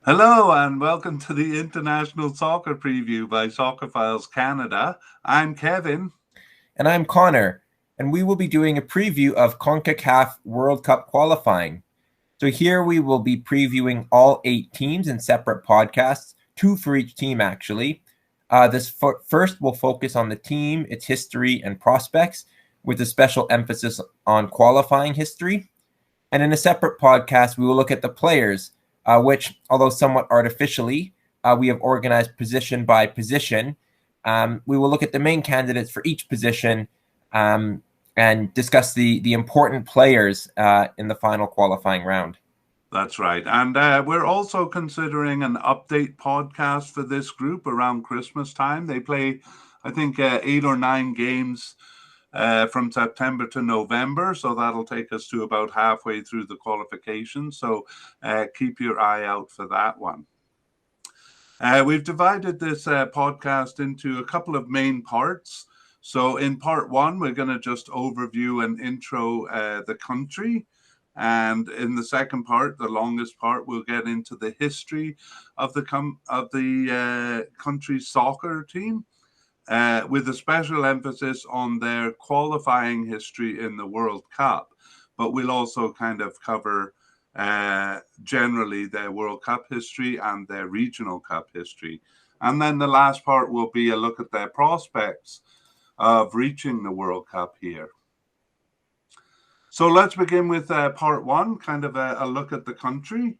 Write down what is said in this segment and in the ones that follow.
Hello and welcome to the International Soccer Preview by Soccer Files Canada. I'm Kevin. And I'm Connor, and we will be doing a preview of CONCACAF World Cup qualifying. So here we will be previewing all 8 teams in separate podcasts, 2 for each team actually. First will focus on the team, its history and prospects, with a special emphasis on qualifying history. And in a separate podcast, we will look at the players, which, although somewhat artificially, we have organized position by position. We will look at the main candidates for each position and discuss the important players in the final qualifying round. That's right. And we're also considering an update podcast for this group around Christmas time. They play, I think, 8 or 9 games from September to November. So that'll take us to about halfway through the qualification. So keep your eye out for that one. We've divided this podcast into a couple of main parts. So in part 1, we're going to just overview and intro the country. And in the second part, the longest part, we'll get into the history of the country's soccer team, with a special emphasis on their qualifying history in the World Cup. But we'll also kind of cover generally their World Cup history and their Regional Cup history. And then the last part will be a look at their prospects of reaching the World Cup here. So let's begin with part 1, kind of a look at the country.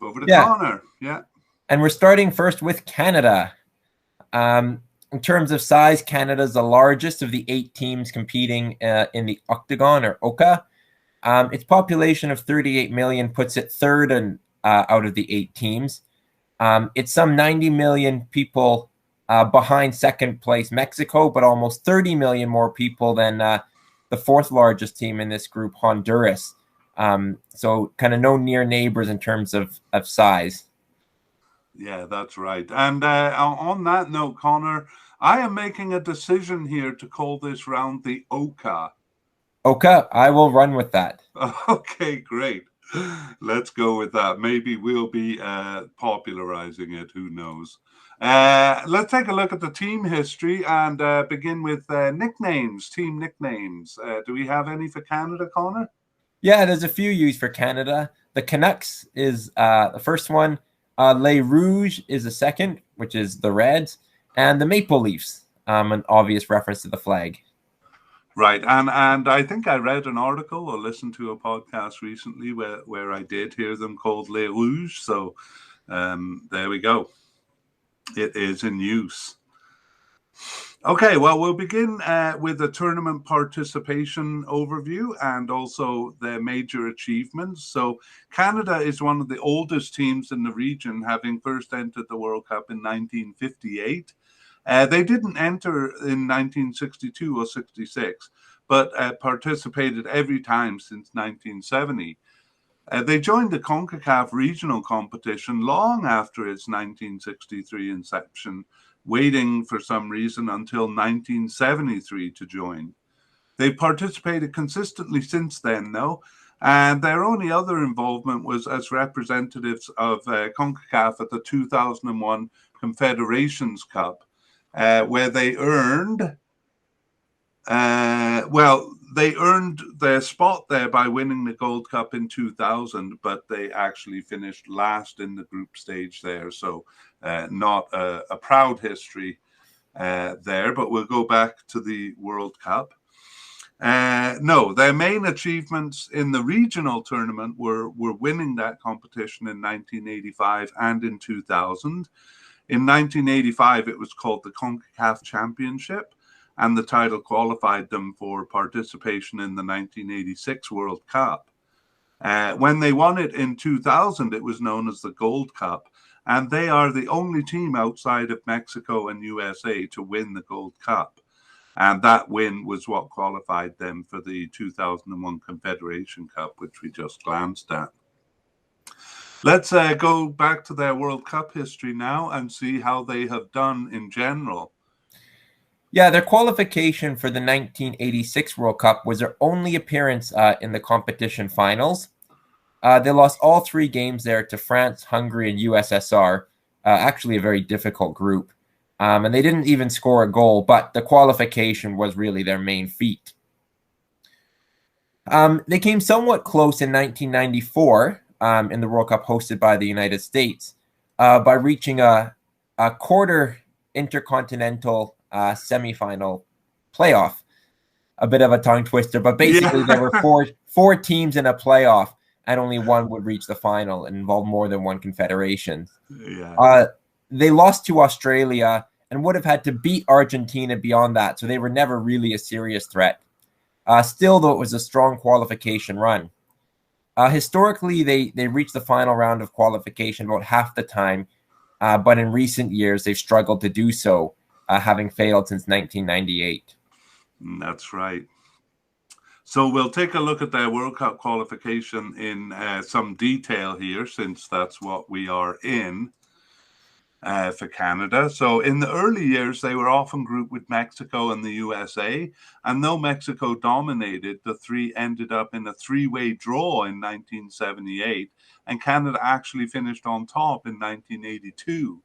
Over to Connor. Yeah. And we're starting first with Canada. In terms of size, Canada is the largest of the 8 teams competing in the Octagon or OCA. Its population of 38 million puts it third out of the 8 teams. It's some 90 million people behind second place Mexico, but almost 30 million more people than the 4th largest team in this group, Honduras. So kind of no near neighbors in terms of size. Yeah, that's right. And on that note, Connor, I am making a decision here to call this round the OCA. OCA, I will run with that. Okay, great. Let's go with that. Maybe we'll be popularizing it. Who knows? Let's take a look at the team history and begin with nicknames, team nicknames. Do we have any for Canada, Connor? Yeah, there's a few used for Canada. The Canucks is the first one. Les Rouges is the second, which is the Reds. And the Maple Leafs, an obvious reference to the flag. Right, and I think I read an article or listened to a podcast recently where I did hear them called Les Rouges. So there we go. It is in use. Okay, well, we'll begin with the tournament participation overview and also their major achievements. So Canada is one of the oldest teams in the region, having first entered the World Cup in 1958. They didn't enter in 1962 or 66, but participated every time since 1970. They joined the CONCACAF regional competition long after its 1963 inception, waiting for some reason until 1973 to join. They've participated consistently since then, though, and their only other involvement was as representatives of CONCACAF at the 2001 Confederations Cup, where they earned they earned their spot there by winning the Gold Cup in 2000, but they actually finished last in the group stage there. So not a proud history there, but we'll go back to the World Cup. No, their main achievements in the regional tournament were winning that competition in 1985 and in 2000. In 1985, it was called the CONCACAF Championship, and the title qualified them for participation in the 1986 World Cup. When they won it in 2000, it was known as the Gold Cup, and they are the only team outside of Mexico and USA to win the Gold Cup. And that win was what qualified them for the 2001 Confederation Cup, which we just glanced at. Let's go back to their World Cup history now and see how they have done in general. Yeah, their qualification for the 1986 World Cup was their only appearance in the competition finals. They lost all 3 games there to France, Hungary, and USSR. Actually, a very difficult group. And they didn't even score a goal, but the qualification was really their main feat. They came somewhat close in 1994 in the World Cup hosted by the United States by reaching a quarter intercontinental semifinal playoff. A bit of a tongue twister, but basically there were four teams in a playoff, and only one would reach the final and involve more than one confederation. Yeah. They lost to Australia and would have had to beat Argentina beyond that, so they were never really a serious threat. Still, though, it was a strong qualification run. Historically, they reached the final round of qualification about half the time, but in recent years, they've struggled to do so, having failed since 1998. That's right. So we'll take a look at their World Cup qualification in some detail here, since that's what we are in for Canada. So in the early years, they were often grouped with Mexico and the USA. And though Mexico dominated, the 3 ended up in a 3-way draw in 1978. And Canada actually finished on top in 1982.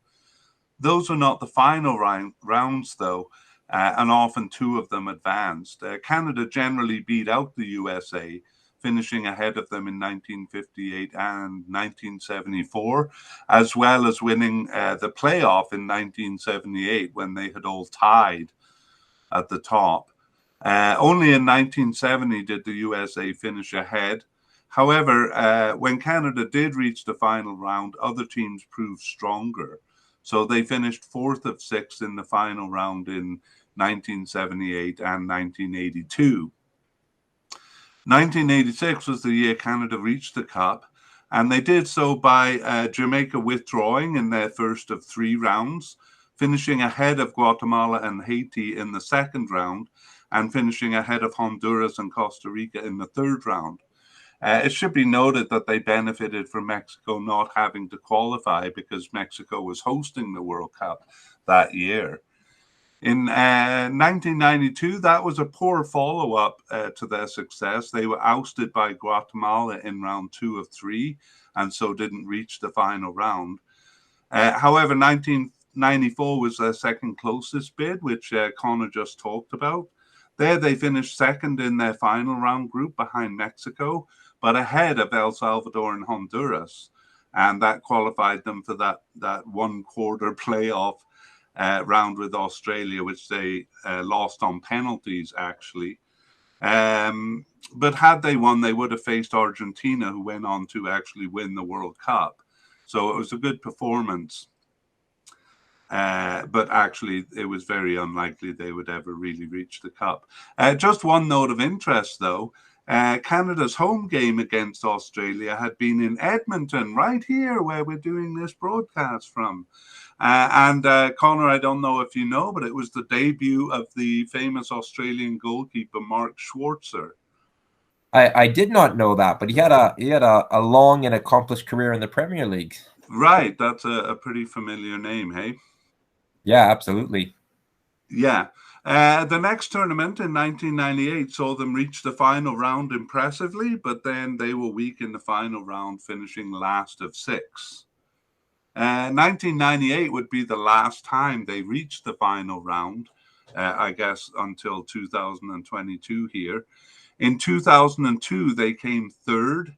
Those are not the final rounds, though. And often 2 of them advanced. Canada generally beat out the USA, finishing ahead of them in 1958 and 1974, as well as winning the playoff in 1978 when they had all tied at the top. Only in 1970 did the USA finish ahead. However, when Canada did reach the final round, other teams proved stronger. So they finished 4th of 6 in the final round in 1978 and 1982. 1986 was the year Canada reached the Cup, and they did so by Jamaica withdrawing in their first of 3 rounds, finishing ahead of Guatemala and Haiti in the second round, and finishing ahead of Honduras and Costa Rica in the third round. It should be noted that they benefited from Mexico not having to qualify because Mexico was hosting the World Cup that year. In 1992, that was a poor follow-up to their success. They were ousted by Guatemala in round 2 of 3, and so didn't reach the final round. However, 1994 was their second closest bid, which Connor just talked about. There they finished second in their final round group behind Mexico, but ahead of El Salvador and Honduras. And that qualified them for that 1/4 playoff round with Australia, which they lost on penalties, actually. But had they won, they would have faced Argentina, who went on to actually win the World Cup. So it was a good performance. But actually, it was very unlikely they would ever really reach the Cup. Just one note of interest, though. Canada's home game against Australia had been in Edmonton, right here where we're doing this broadcast from. And Connor, I don't know if you know, but it was the debut of the famous Australian goalkeeper, Mark Schwarzer. I did not know that, but he had a long and accomplished career in the Premier League. Right, that's a pretty familiar name, hey? Yeah, absolutely. Yeah. The next tournament in 1998 saw them reach the final round impressively, but then they were weak in the final round, finishing last of 6. 1998 would be the last time they reached the final round, I guess, until 2022 here. In 2002, they came 3rd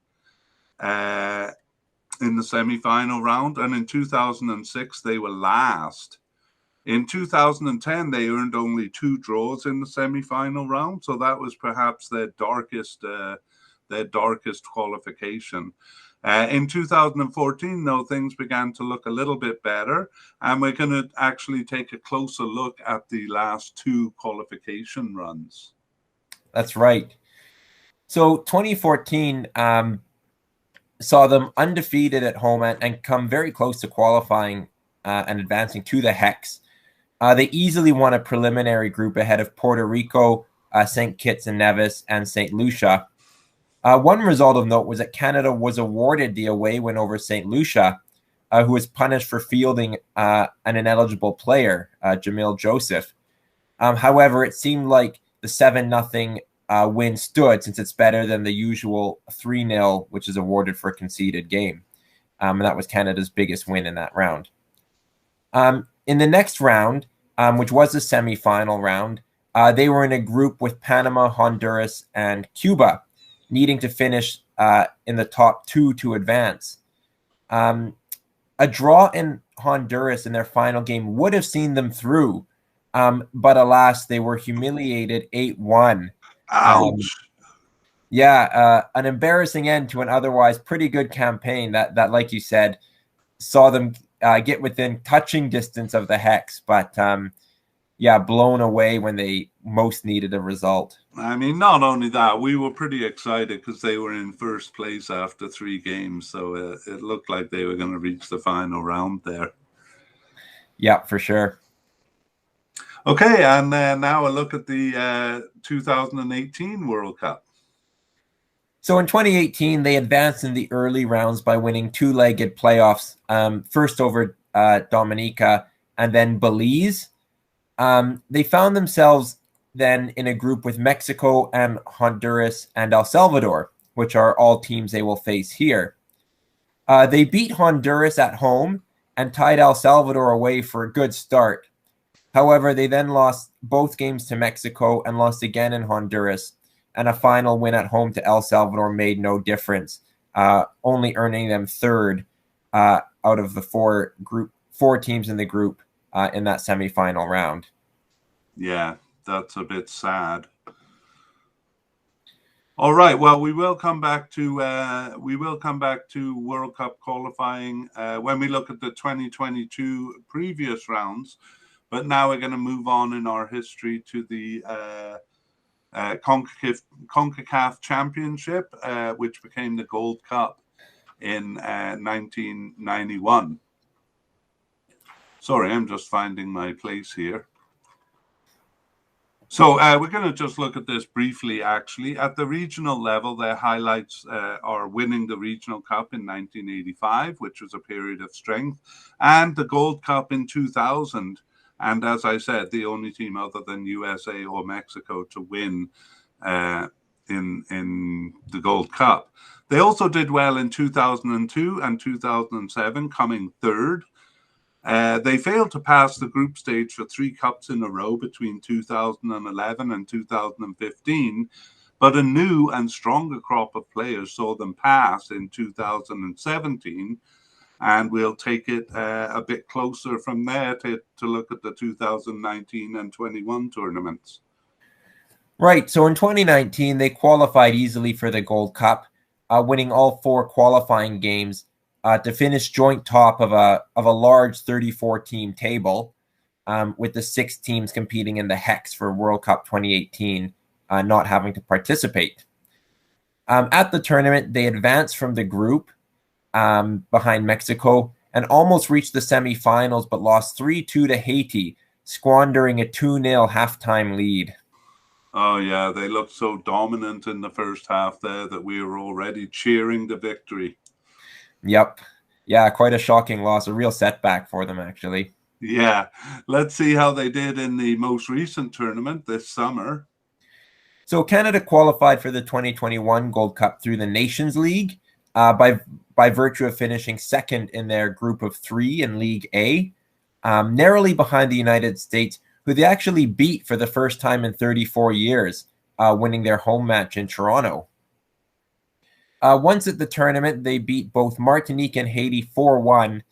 in the semi-final round, and in 2006, they were last. In 2010, they earned only 2 draws in the semi-final round, so that was perhaps their darkest qualification. In 2014, though, things began to look a little bit better, and we're going to actually take a closer look at the last 2 qualification runs. That's right. So 2014 saw them undefeated at home and come very close to qualifying and advancing to the Hex. They easily won a preliminary group ahead of Puerto Rico, St. Kitts and Nevis, and St. Lucia. One result of note was that Canada was awarded the away win over St. Lucia, who was punished for fielding an ineligible player, Jamil Joseph. However, it seemed like the 7-0 win stood, since it's better than the usual 3-0, which is awarded for a conceded game. And that was Canada's biggest win in that round. In the next round, which was the semifinal round, they were in a group with Panama, Honduras, and Cuba, needing to finish in the top 2 to advance. A draw in Honduras in their final game would have seen them through, but alas, they were humiliated 8-1. Ouch! An embarrassing end to an otherwise pretty good campaign that like you said, saw them get within touching distance of the Hex, but blown away when they most needed a result. I mean, not only that, we were pretty excited because they were in first place after 3 games, so it looked like they were going to reach the final round there. Yeah, for sure. Okay, and now a look at the 2018 World Cup. So in 2018, they advanced in the early rounds by winning 2-legged playoffs, first over Dominica and then Belize. They found themselves then in a group with Mexico and Honduras and El Salvador, which are all teams they will face here. They beat Honduras at home and tied El Salvador away for a good start. However, they then lost both games to Mexico and lost again in Honduras, and a final win at home to El Salvador made no difference, only earning them third out of the four teams in the group in that semifinal round. Yeah, that's a bit sad. All right. Well, we will come back to World Cup qualifying when we look at the 2022 previous rounds. But now we're going to move on in our history to the CONCACAF Championship, which became the Gold Cup in 1991. Sorry, I'm just finding my place here. So we're going to just look at this briefly, actually. At the regional level, their highlights are winning the Regional Cup in 1985, which was a period of strength, and the Gold Cup in 2000. And as I said, the only team other than USA or Mexico to win in the Gold Cup. They also did well in 2002 and 2007, coming third. They failed to pass the group stage for 3 cups in a row between 2011 and 2015, but a new and stronger crop of players saw them pass in 2017. And we'll take it a bit closer from there to look at the 2019 and 21 tournaments. Right. So in 2019, they qualified easily for the Gold Cup, winning all 4 qualifying games to finish joint top of a large 34-team table, with the 6 teams competing in the Hex for World Cup 2018, not having to participate. At the tournament, they advanced from the group behind Mexico and almost reached the semifinals, but lost 3-2 to Haiti, squandering a 2-0 halftime lead. Oh, yeah, they looked so dominant in the first half there that we were already cheering the victory. Yep. Yeah, quite a shocking loss, a real setback for them, actually. Yeah, let's see how they did in the most recent tournament this summer. So Canada qualified for the 2021 Gold Cup through the Nations League, by virtue of finishing second in their group of 3 in League A, narrowly behind the United States, who they actually beat for the first time in 34 years, winning their home match in Toronto. Once at the tournament, they beat both Martinique and Haiti 4-1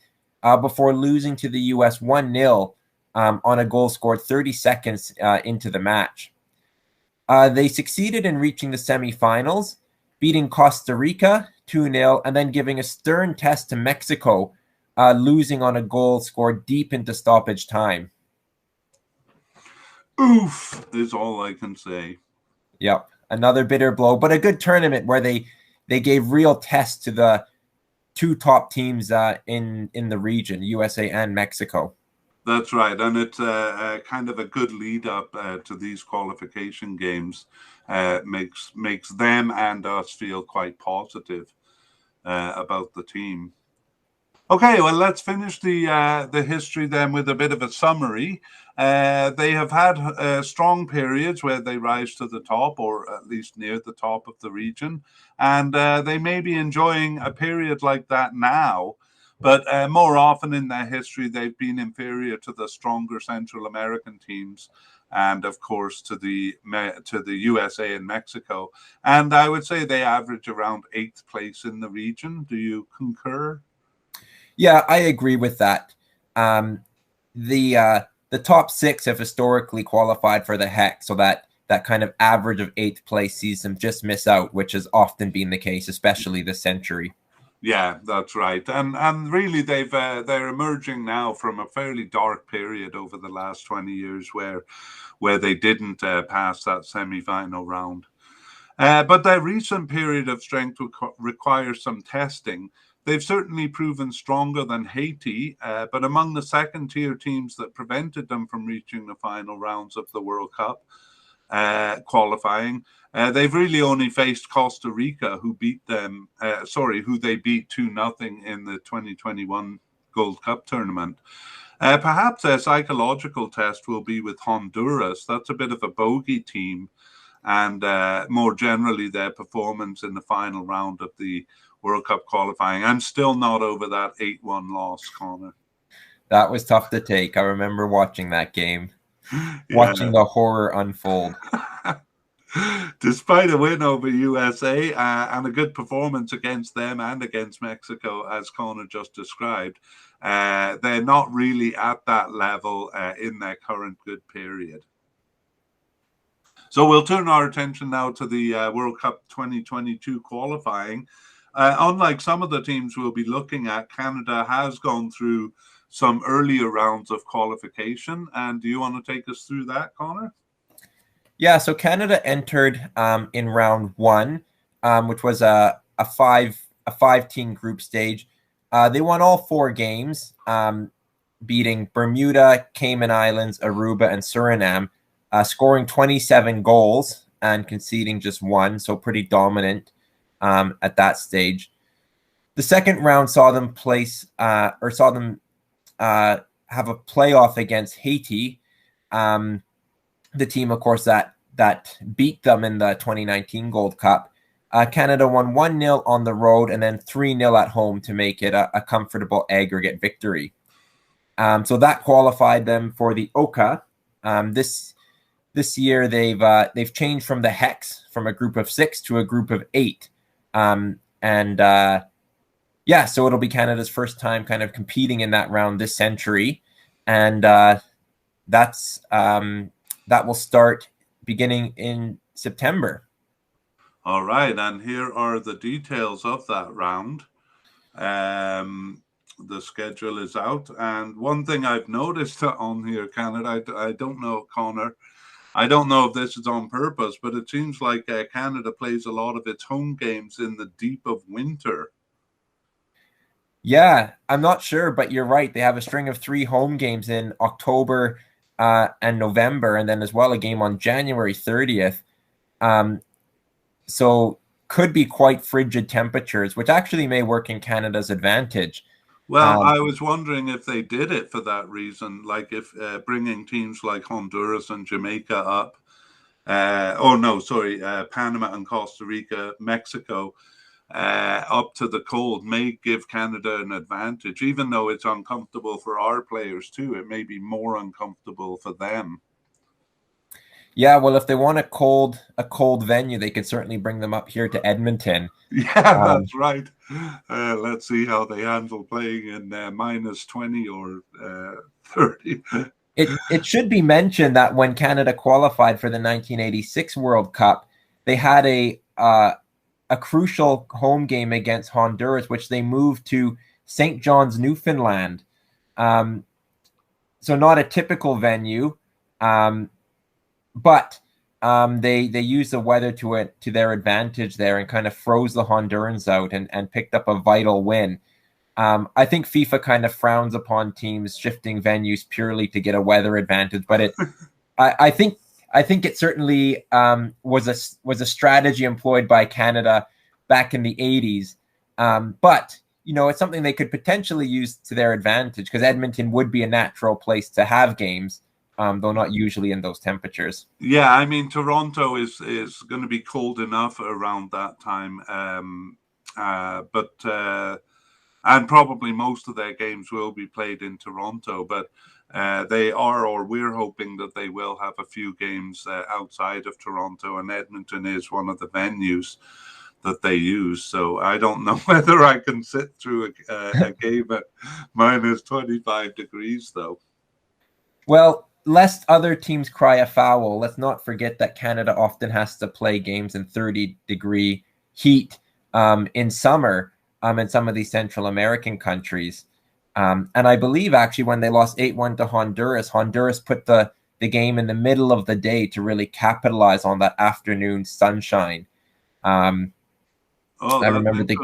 before losing to the U.S. 1-0 on a goal scored 30 seconds into the match. They succeeded in reaching the semifinals, beating Costa Rica 2-0, and then giving a stern test to Mexico, losing on a goal scored deep into stoppage time. Oof, is all I can say. Yep, another bitter blow, but a good tournament where they gave real tests to the 2 top teams in the region, USA and Mexico. That's right, and it's kind of a good lead up to these qualification games. Makes them and us feel quite positive about the team. Okay, well, let's finish the history then with a bit of a summary. They have had strong periods where they rise to the top, or at least near the top of the region, and they may be enjoying a period like that now. But more often in their history, they've been inferior to the stronger Central American teams, and of course to the USA and Mexico. And I would say they average around 8th place in the region. Do you concur? Yeah, I agree with that. Um, the top six have historically qualified for the HEC, so that kind of average of 8th place sees them just miss out, which has often been the case, especially this century. Yeah, that's right, and really they're emerging now from a fairly dark period over the last 20 years where they didn't pass that semi-final round. But their recent period of strength requires some testing. They've certainly proven stronger than Haiti, but among the second-tier teams that prevented them from reaching the final rounds of the World Cup qualifying, they've really only faced Costa Rica, who they beat 2-0 in the 2021 Gold Cup tournament. Perhaps their psychological test will be with Honduras. That's a bit of a bogey team, and more generally their performance in the final round of the World Cup qualifying. I'm still not over that 8-1 loss, Connor. That was tough to take. I remember watching that game, watching the horror unfold. Despite a win over USA and a good performance against them and against Mexico, as Connor just described, they're not really at that level in their current good period. So we'll turn our attention now to the World Cup 2022 qualifying. Unlike some of the teams we'll be looking at, Canada has gone through some earlier rounds of qualification. And do you want to take us through that, Connor? Yeah, so Canada entered in round one, which was a five-team group stage. They won all 4 games, beating Bermuda, Cayman Islands, Aruba, and Suriname, scoring 27 goals and conceding just 1, so pretty dominant at that stage. The second round saw them have a playoff against Haiti, the team, of course, that beat them in the 2019 Gold Cup. Canada won 1-0 on the road and then 3-0 at home to make it a comfortable aggregate victory. So that qualified them for the OCA. This year they've changed from the HEX, from a group of 6 to a group of 8. So it'll be Canada's first time kind of competing in that round this century. And that will start beginning in September. All right, and here are the details of that round. The schedule is out, and one thing I've noticed on here, Canada, I don't know, Connor, I don't know if this is on purpose, but it seems like Canada plays a lot of its home games in the deep of winter. Yeah, I'm not sure, but you're right. They have a string of 3 home games in October and November, and then as well a game on January 30th. So could be quite frigid temperatures, which actually may work in Canada's advantage. Well, I was wondering if they did it for that reason, like if bringing teams like Honduras and Jamaica up, Panama and Costa Rica, Mexico, up to the cold may give Canada an advantage, even though it's uncomfortable for our players too. It may be more uncomfortable for them. Yeah, well, if they want a cold venue, they could certainly bring them up here to Edmonton. Yeah, that's right. Let's see how they handle playing in -20 or 30. It should be mentioned that when Canada qualified for the 1986 World Cup, they had a crucial home game against Honduras, which they moved to St. John's, Newfoundland. So not a typical venue, but they used the weather to their advantage there and kind of froze the Hondurans out and picked up a vital win. I think FIFA kind of frowns upon teams shifting venues purely to get a weather advantage, but I think it certainly was a strategy employed by Canada back in the 80s. But it's something they could potentially use to their advantage, because Edmonton would be a natural place to have games, though not usually in those temperatures. Yeah, I mean, Toronto is going to be cold enough around that time, and probably most of their games will be played in Toronto, but we're hoping that they will have a few games outside of Toronto, and Edmonton is one of the venues that they use. So I don't know whether I can sit through a game at minus 25 degrees, though. Well, lest other teams cry a foul, let's not forget that Canada often has to play games in 30-degree heat in summer in some of these Central American countries. And I believe, actually, when they lost 8-1 to Honduras put the game in the middle of the day to really capitalize on that afternoon sunshine. I remember the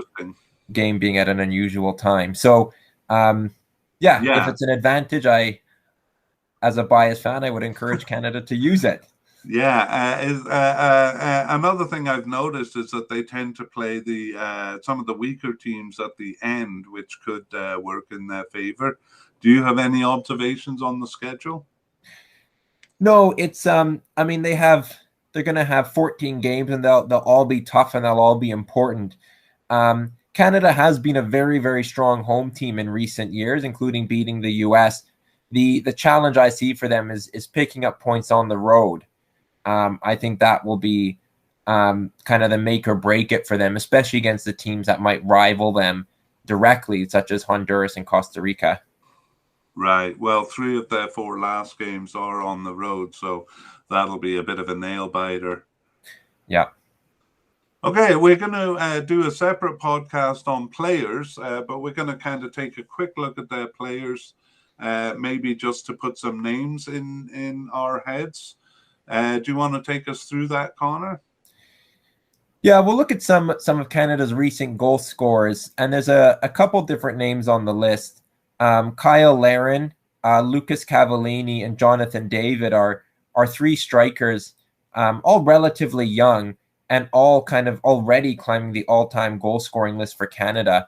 game being at an unusual time. So, if it's an advantage, as a biased fan, I would encourage Canada to use it. Yeah, another thing I've noticed is that they tend to play some of the weaker teams at the end, which could work in their favor. Do you have any observations on the schedule? No, it's I mean, they're going to have 14 games, and they'll all be tough, and they'll all be important. Canada has been a very, very strong home team in recent years, including beating the U.S. The challenge I see for them is picking up points on the road. I think that will be kind of the make or break it for them, especially against the teams that might rival them directly, such as Honduras and Costa Rica. Right. Well, 3 of their 4 last games are on the road, so that'll be a bit of a nail biter. Yeah. Okay, we're going to do a separate podcast on players, but we're going to kind of take a quick look at their players, maybe just to put some names in our heads. Do you want to take us through that, Connor? Yeah, we'll look at some of Canada's recent goal scorers, and there's a couple different names on the list. Kyle Larin, Lucas Cavallini, and Jonathan David are 3 strikers, all relatively young, and all kind of already climbing the all-time goal-scoring list for Canada.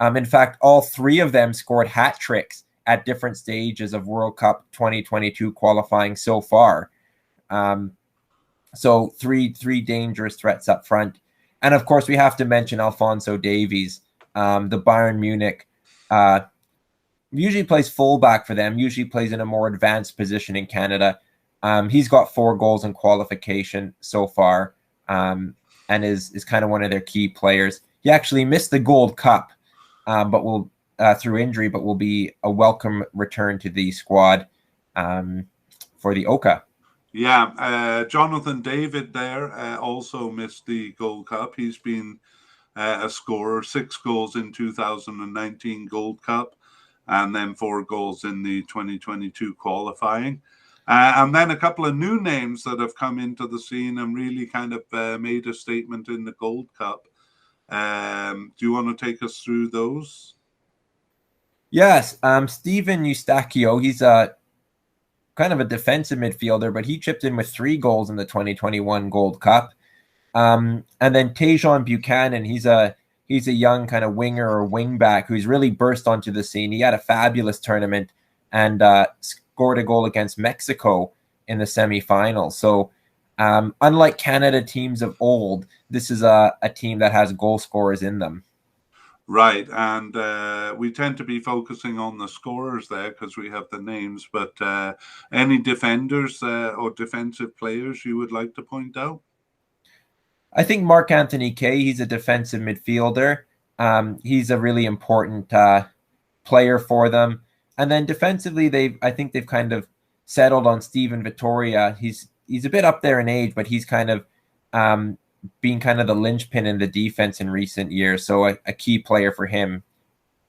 In fact, all 3 of them scored hat tricks at different stages of World Cup 2022 qualifying so far. So three dangerous threats up front. And of course, we have to mention Alfonso Davies, the Bayern Munich, usually plays fullback for them, usually plays in a more advanced position in Canada. He's got 4 goals in qualification so far, and is kind of one of their key players. He actually missed the Gold Cup, but will through injury, but will be a welcome return to the squad for the Oka. Yeah, Jonathan David there also missed the Gold Cup. He's been a scorer, 6 goals in 2019 Gold Cup, and then 4 goals in the 2022 qualifying. And then a couple of new names that have come into the scene and really kind of made a statement in the Gold Cup. Do you want to take us through those? Yes, Steven Eustachio, he's a kind of a defensive midfielder, but he chipped in with 3 goals in the 2021 Gold Cup. And then Tajon Buchanan, he's a young kind of winger or wingback who's really burst onto the scene. He had a fabulous tournament and scored a goal against Mexico in the semifinals. So unlike Canada teams of old, this is a team that has goal scorers in them. Right, and we tend to be focusing on the scorers there because we have the names, but any defenders or defensive players you would like to point out? I think Marc-Anthony Kaye, he's a defensive midfielder. He's a really important player for them. And then defensively, I think they've kind of settled on Steven Vittoria. He's a bit up there in age, but he's kind of being kind of the linchpin in the defense in recent years. So a key player for him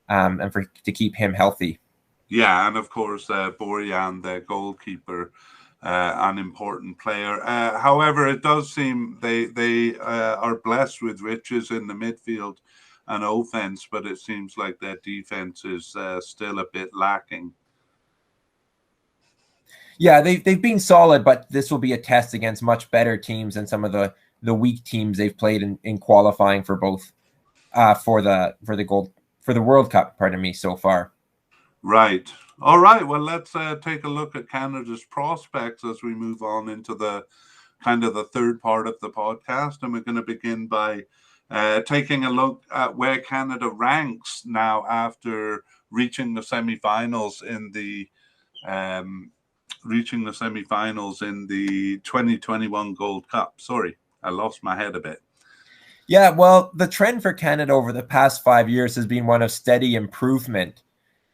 and to keep him healthy. Yeah, and of course, Borjan, the goalkeeper, an important player. However, it does seem they are blessed with riches in the midfield and offense, but it seems like their defense is still a bit lacking. Yeah, they've been solid, but this will be a test against much better teams than some of the weak teams they've played in qualifying for both for the gold for the World Cup, pardon me, so far. Right. All right. Well, let's take a look at Canada's prospects as we move on into the kind of the third part of the podcast. And we're going to begin by taking a look at where Canada ranks now after reaching the semifinals in the 2021 Gold Cup. Sorry, I lost my head a bit. Yeah, well, the trend for Canada over the past 5 years has been one of steady improvement.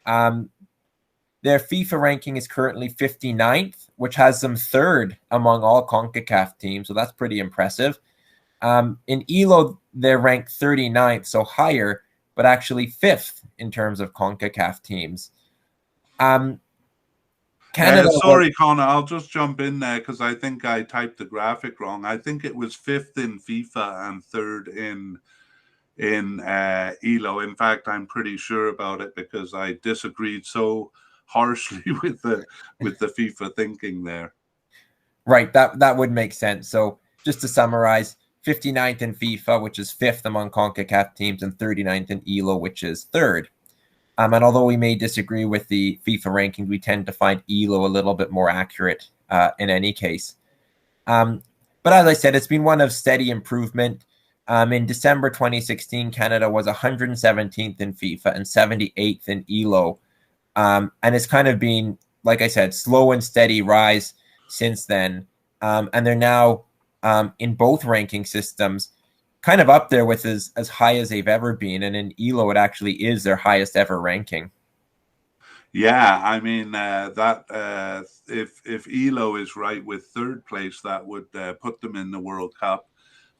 Their FIFA ranking is currently 59th, which has them third among all CONCACAF teams, so that's pretty impressive. In ELO, they're ranked 39th, so higher, but actually fifth in terms of CONCACAF teams. Canada. Sorry, Connor, I'll just jump in there because I think I typed the graphic wrong. I think it was fifth in FIFA and third in ELO. In fact, I'm pretty sure about it because I disagreed so harshly with the FIFA thinking there. Right, that would make sense. So just to summarize, 59th in FIFA, which is fifth among CONCACAF teams, and 39th in ELO, which is third. And although we may disagree with the FIFA rankings, we tend to find ELO a little bit more accurate in any case. But as I said, it's been one of steady improvement. In December 2016, Canada was 117th in FIFA and 78th in ELO. And it's kind of been, like I said, slow and steady rise since then. And they're now in both ranking systems kind of up there with as high as they've ever been. And in ELO, it actually is their highest ever ranking. Yeah, I mean, if ELO is right with third place, that would put them in the World Cup.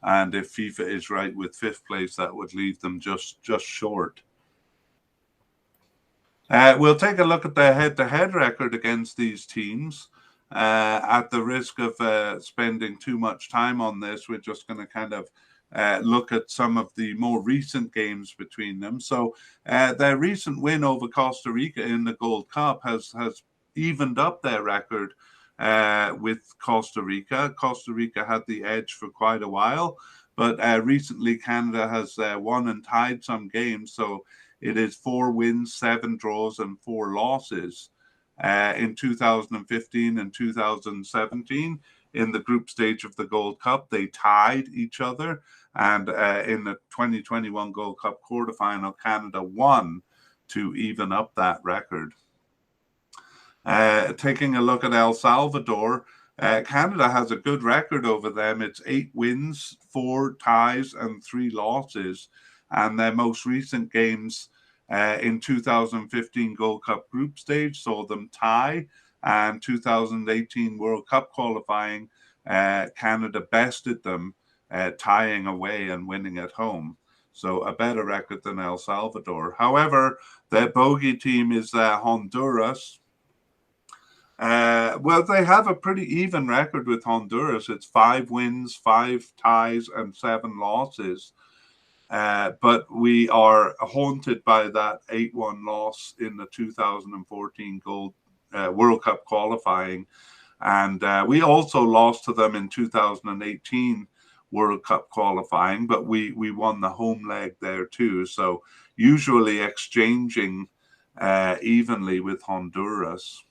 And if FIFA is right with fifth place, that would leave them just short. We'll take a look at the head-to-head record against these teams. At the risk of spending too much time on this, we're just going to kind of look at some of the more recent games between them. So their recent win over Costa Rica in the Gold Cup has evened up their record with Costa Rica. Costa Rica had the edge for quite a while, but recently Canada has won and tied some games. So it is 4 wins, 7 draws, and 4 losses. In 2015 and 2017, in the group stage of the Gold Cup, they tied each other. And in the 2021 Gold Cup quarterfinal, Canada won to even up that record. Taking a look at El Salvador, Canada has a good record over them. It's 8 wins, 4 ties, and 3 losses. And their most recent games in 2015 Gold Cup group stage saw them tie, and 2018 World Cup qualifying, Canada bested them, tying away and winning at home. So a better record than El Salvador. However, their bogey team is Honduras. Well, they have a pretty even record with Honduras. It's 5 wins, 5 ties, and 7 losses. But we are haunted by that 8-1 loss in the 2014 World Cup qualifying. And we also lost to them in 2018 World Cup qualifying, but we won the home leg there too. So usually exchanging evenly with Honduras.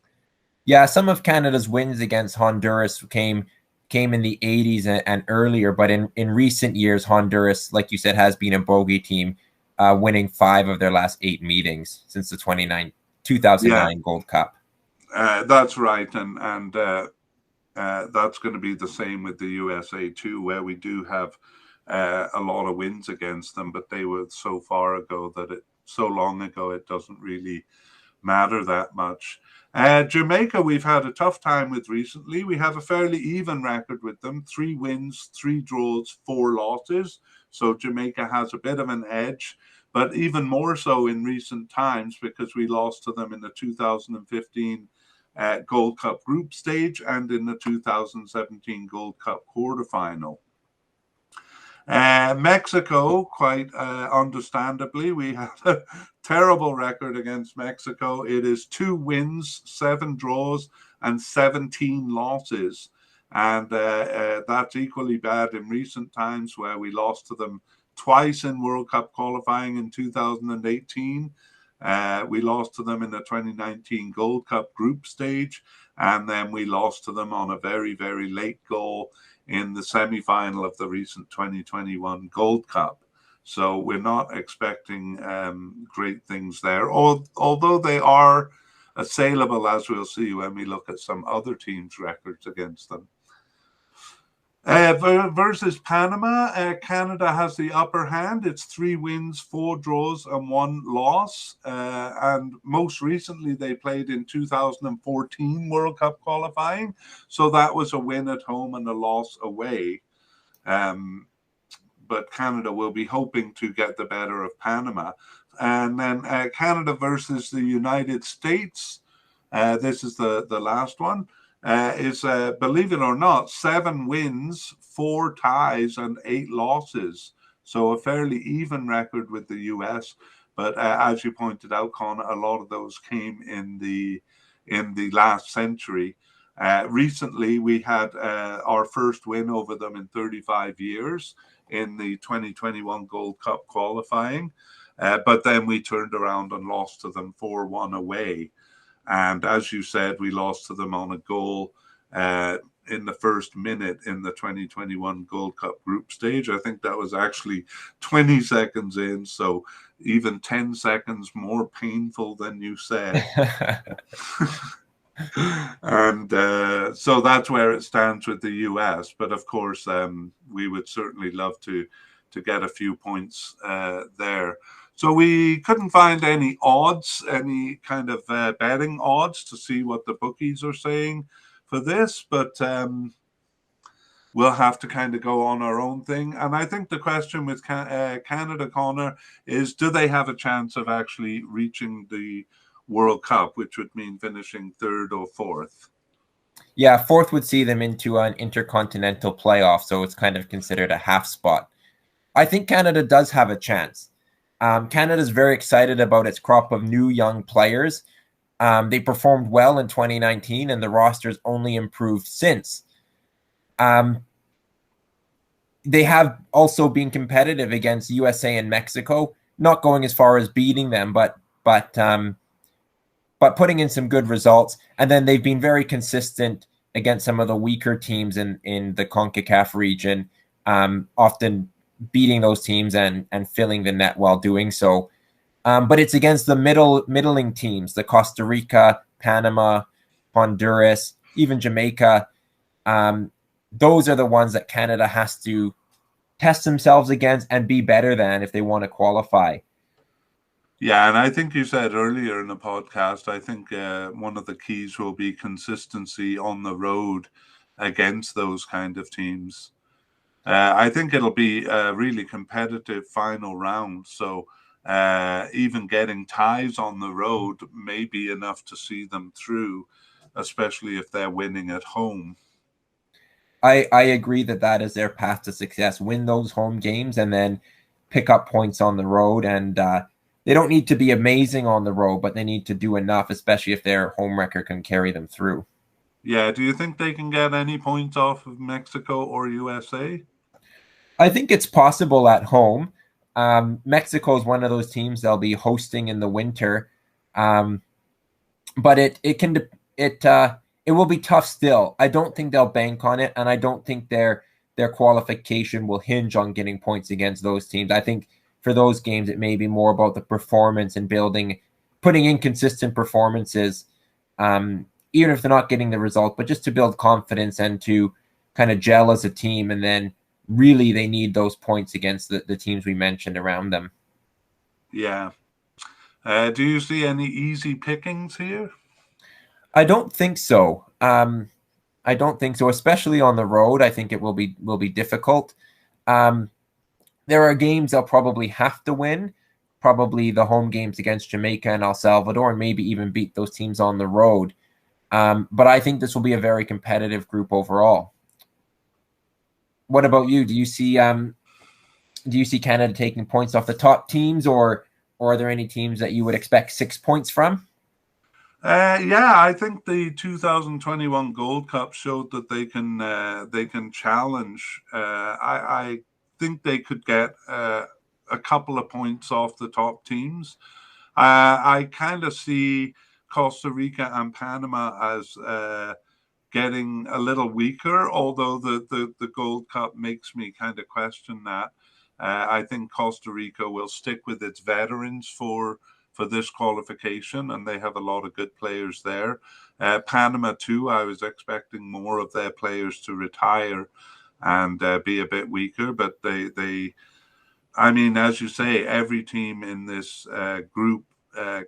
Yeah, some of Canada's wins against Honduras came in the 80s and earlier, but in recent years, Honduras, like you said, has been a bogey team, winning 5 of their last 8 meetings since the 2009 Gold Cup. That's right, and that's going to be the same with the USA too, where we do have a lot of wins against them, but they were so long ago it doesn't really matter that much. Jamaica, we've had a tough time with recently. We have a fairly even record with them: 3 wins, 3 draws, 4 losses. So Jamaica has a bit of an edge, but even more so in recent times because we lost to them in the 2015 Gold Cup group stage and in the 2017 Gold Cup quarterfinal. Mexico, quite understandably, we have a terrible record against Mexico. It is 2 wins, 7 draws, and 17 losses. And that's equally bad in recent times, where we lost to them twice in World Cup qualifying in 2018. We lost to them in the 2019 Gold Cup group stage, and then we lost to them on a very, very late goal in the semi-final of the recent 2021 Gold Cup. So we're not expecting great things there, although they are assailable, as we'll see when we look at some other teams' records against them. Versus Panama, Canada has the upper hand. It's 3 wins, 4 draws, and 1 loss. And most recently, they played in 2014 World Cup qualifying. So that was a win at home and a loss away. But Canada will be hoping to get the better of Panama. And then Canada versus the United States. This is the last one. Is, believe it or not, 7 wins, 4 ties, and 8 losses. So a fairly even record with the US. But as you pointed out, Con, a lot of those came in the last century. Recently, we had our first win over them in 35 years in the 2021 Gold Cup qualifying. But then we turned around and lost to them 4-1 away. And as you said, we lost to them on a goal in the first minute in the 2021 Gold Cup group stage. I think that was actually 20 seconds in, so even 10 seconds more painful than you said. And so that's where it stands with the US. But of course, we would certainly love to get a few points there. So we couldn't find any odds, any kind of betting odds to see what the bookies are saying for this, but we'll have to kind of go on our own thing. And I think the question with Canada, Connor, is do they have a chance of actually reaching the World Cup, which would mean finishing 3rd or 4th? Yeah, 4th would see them into an intercontinental playoff, so it's kind of considered a half spot. I think Canada does have a chance. Canada's very excited about its crop of new young players. They performed well in 2019, and the roster's only improved since. They have also been competitive against USA and Mexico, not going as far as beating them, but putting in some good results. And then they've been very consistent against some of the weaker teams in the CONCACAF region, often beating those teams and filling the net while doing so. But it's against the middling teams, the Costa Rica, Panama, Honduras, even Jamaica. Those are the ones that Canada has to test themselves against and be better than if they want to qualify. Yeah, and I think you said earlier in the podcast, I think one of the keys will be consistency on the road against those kind of teams. I think it'll be a really competitive final round. So even getting ties on the road may be enough to see them through, especially if they're winning at home. I agree that is their path to success. Win those home games and then pick up points on the road. And they don't need to be amazing on the road, but they need to do enough, especially if their home record can carry them through. Yeah. Do you think they can get any points off of Mexico or USA? I think it's possible at home. Mexico is one of those teams they'll be hosting in the winter, but it will be tough still. I don't think they'll bank on it, and I don't think their qualification will hinge on getting points against those teams. I think for those games it may be more about the performance and putting in consistent performances, even if they're not getting the result, but just to build confidence and to kind of gel as a team, and then really they need those points against the teams we mentioned around them. Yeah. Do you see any easy pickings here? I don't think so. I don't think so, especially on the road. I think it will be difficult. There are games they'll probably have to win, probably the home games against Jamaica and El Salvador, and maybe even beat those teams on the road. But I think this will be a very competitive group overall. What about you? Do you see Canada taking points off the top teams, or are there any teams that you would expect 6 points from? Yeah, I think the 2021 Gold Cup showed that they can challenge. I think they could get a couple of points off the top teams. I kind of see Costa Rica and Panama as getting a little weaker, although the Gold Cup makes me kind of question that. I think Costa Rica will stick with its veterans for this qualification, and they have a lot of good players there. Panama too, I was expecting more of their players to retire and be a bit weaker, but they I mean, as you say, every team in this group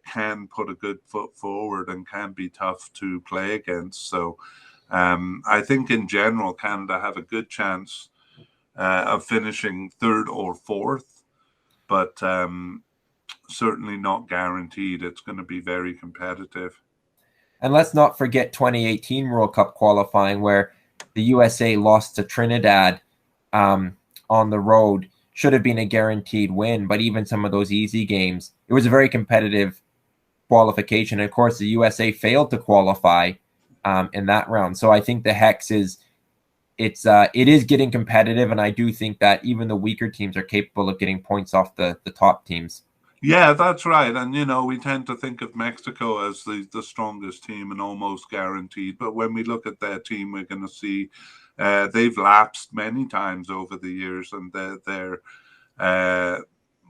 can put a good foot forward and can be tough to play against. So I think in general, Canada have a good chance of finishing third or fourth, but certainly not guaranteed. It's going to be very competitive. And let's not forget 2018 World Cup qualifying, where the USA lost to Trinidad on the road. Should have been a guaranteed win, but even some of those easy games, it was a very competitive qualification. And of course, the USA failed to qualify in that round. So I think the Hex it is getting competitive, and I do think that even the weaker teams are capable of getting points off the top teams. Yeah, that's right. And, you know, we tend to think of Mexico as the strongest team and almost guaranteed. But when we look at their team, we're going to see they've lapsed many times over the years, and they're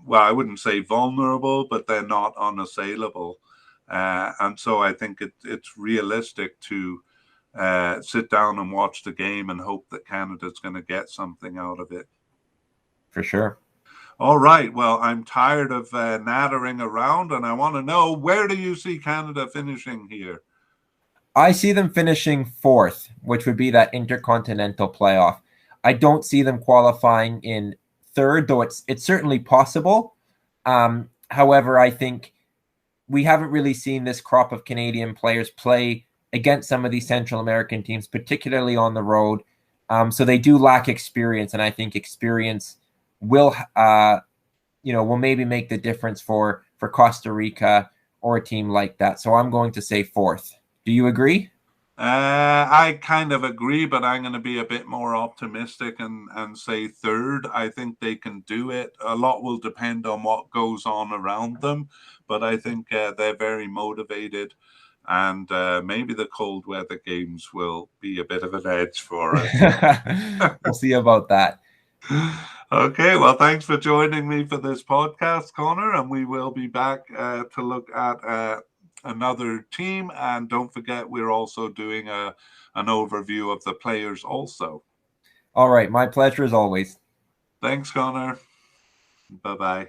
well, I wouldn't say vulnerable, but they're not unassailable. And so I think it's realistic to sit down and watch the game and hope that Canada's going to get something out of it. For sure. All right. Well, I'm tired of nattering around, and I want to know, where do you see Canada finishing here? I see them finishing fourth, which would be that intercontinental playoff. I don't see them qualifying in third, though it's certainly possible. However, I think we haven't really seen this crop of Canadian players play against some of these Central American teams, particularly on the road. So they do lack experience, and I think experience will maybe make the difference for Costa Rica or a team like that. So I'm going to say fourth. Do you agree? I kind of agree, but I'm going to be a bit more optimistic and say third. I think they can do it. A lot will depend on what goes on around them, but I think they're very motivated, and maybe the cold weather games will be a bit of an edge for us. We'll see about that. Okay, well, thanks for joining me for this podcast, Connor, and we will be back to look at another team. And don't forget, we're also doing an overview of the players also. All right, my pleasure as always. Thanks, Connor. Bye-bye.